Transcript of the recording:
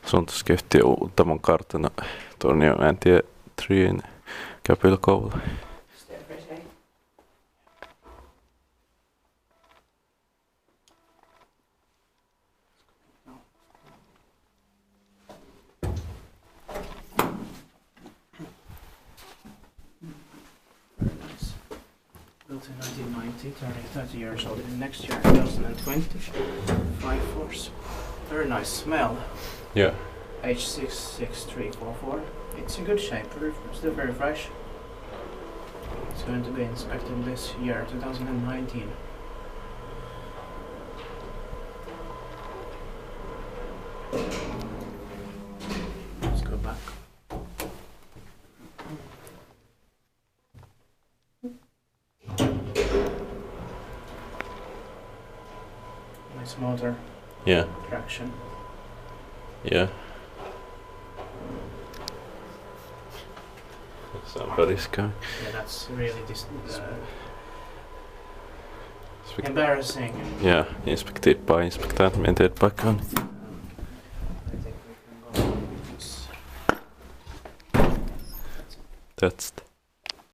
Suuntaskehti Uutamon kartano Torniomäentie 3 käpyllä Kouvola. Built in 1990, turning 30 years old in next year, 2020. 5 floors. Very nice smell. Yeah. H66344. It's in good shape, still very fresh. It's going to be inspected this year, 2019. Let's go back. Nice motor. Yeah. Traction. Yeah. Somebody's going. Yeah, that's really embarrassing. Yeah, inspektaat mien teet paikkaan. I think we can go. That's